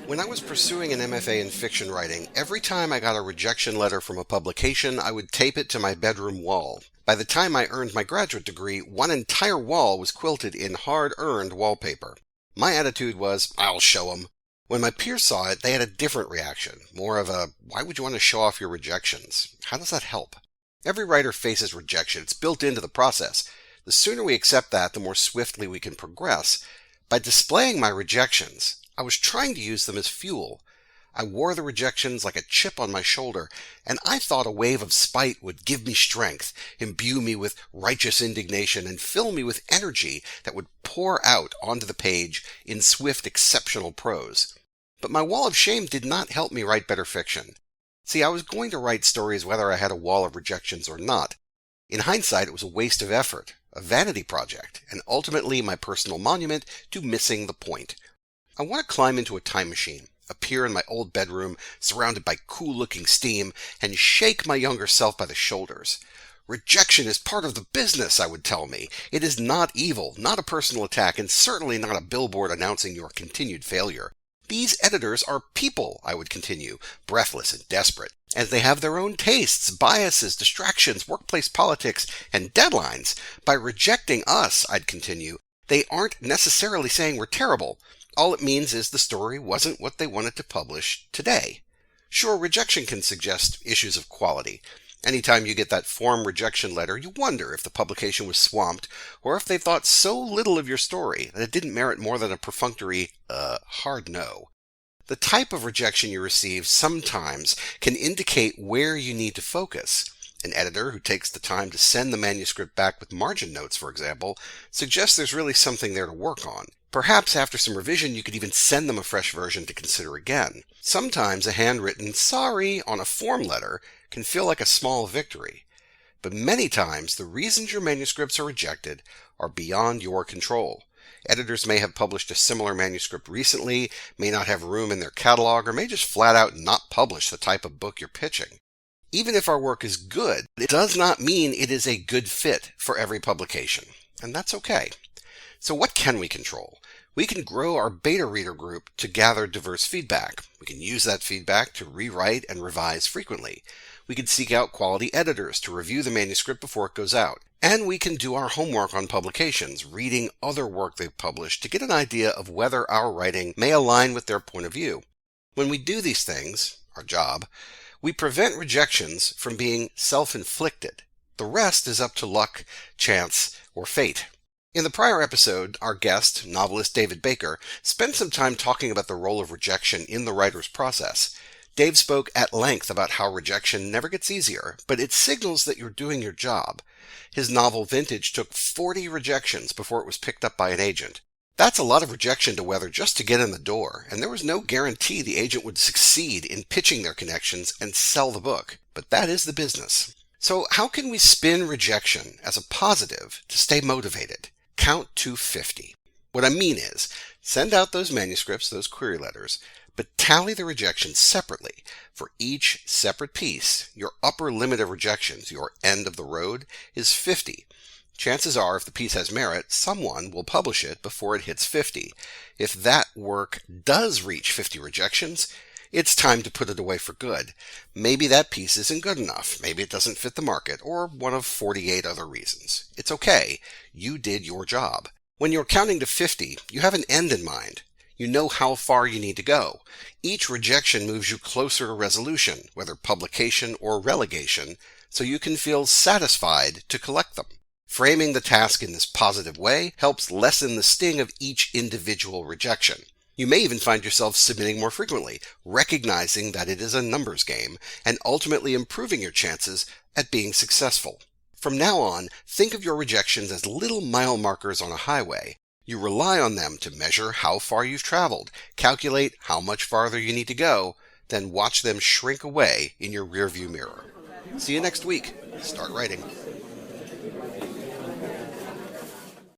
When I was pursuing an MFA in fiction writing, every time I got a rejection letter from a publication, I would tape it to my bedroom wall. By the time I earned my graduate degree, one entire wall was quilted in hard-earned wallpaper. My attitude was, I'll show 'em. When my peers saw it, they had a different reaction, more of a, why would you want to show off your rejections? How does that help? Every writer faces rejection. It's built into the process. The sooner we accept that, the more swiftly we can progress. By displaying my rejections, I was trying to use them as fuel. I wore the rejections like a chip on my shoulder, and I thought a wave of spite would give me strength, imbue me with righteous indignation, and fill me with energy that would pour out onto the page in swift, exceptional prose. But my wall of shame did not help me write better fiction. See, I was going to write stories whether I had a wall of rejections or not. In hindsight, it was a waste of effort, a vanity project, and ultimately my personal monument to missing the point. I want to climb into a time machine, appear in my old bedroom, surrounded by cool-looking steam, and shake my younger self by the shoulders. Rejection is part of the business, I would tell me. It is not evil, not a personal attack, and certainly not a billboard announcing your continued failure. These editors are people, I would continue, breathless and desperate, as they have their own tastes, biases, distractions, workplace politics, and deadlines. By rejecting us, I'd continue, they aren't necessarily saying we're terrible. All it means is the story wasn't what they wanted to publish today. Sure, rejection can suggest issues of quality. Anytime you get that form rejection letter, you wonder if the publication was swamped, or if they thought so little of your story that it didn't merit more than a perfunctory, hard no. The type of rejection you receive sometimes can indicate where you need to focus. An editor who takes the time to send the manuscript back with margin notes, for example, suggests there's really something there to work on. Perhaps after some revision you could even send them a fresh version to consider again. Sometimes a handwritten sorry on a form letter can feel like a small victory. But many times the reasons your manuscripts are rejected are beyond your control. Editors may have published a similar manuscript recently, may not have room in their catalog, or may just flat out not publish the type of book you're pitching. Even if our work is good, it does not mean it is a good fit for every publication. And that's okay. So what can we control? We can grow our beta reader group to gather diverse feedback. We can use that feedback to rewrite and revise frequently. We can seek out quality editors to review the manuscript before it goes out. And we can do our homework on publications, reading other work they've published to get an idea of whether our writing may align with their point of view. When we do these things, our job, we prevent rejections from being self-inflicted. The rest is up to luck, chance, or fate. In the prior episode, our guest, novelist David Baker, spent some time talking about the role of rejection in the writer's process. Dave spoke at length about how rejection never gets easier, but it signals that you're doing your job. His novel Vintage took 40 rejections before it was picked up by an agent. That's a lot of rejection to weather just to get in the door, and there was no guarantee the agent would succeed in pitching their connections and sell the book. But that is the business. So how can we spin rejection as a positive to stay motivated? Count to 50. What I mean is, send out those manuscripts, those query letters, but tally the rejections separately. For each separate piece, your upper limit of rejections, your end of the road, is 50. Chances are, if the piece has merit, someone will publish it before it hits 50. If that work does reach 50 rejections, it's time to put it away for good. Maybe that piece isn't good enough. Maybe it doesn't fit the market, or one of 48 other reasons. It's okay. You did your job. When you're counting to 50, you have an end in mind. You know how far you need to go. Each rejection moves you closer to resolution, whether publication or relegation, so you can feel satisfied to collect them. Framing the task in this positive way helps lessen the sting of each individual rejection. You may even find yourself submitting more frequently, recognizing that it is a numbers game, and ultimately improving your chances at being successful. From now on, think of your rejections as little mile markers on a highway. You rely on them to measure how far you've traveled, calculate how much farther you need to go, then watch them shrink away in your rearview mirror. See you next week. Start writing.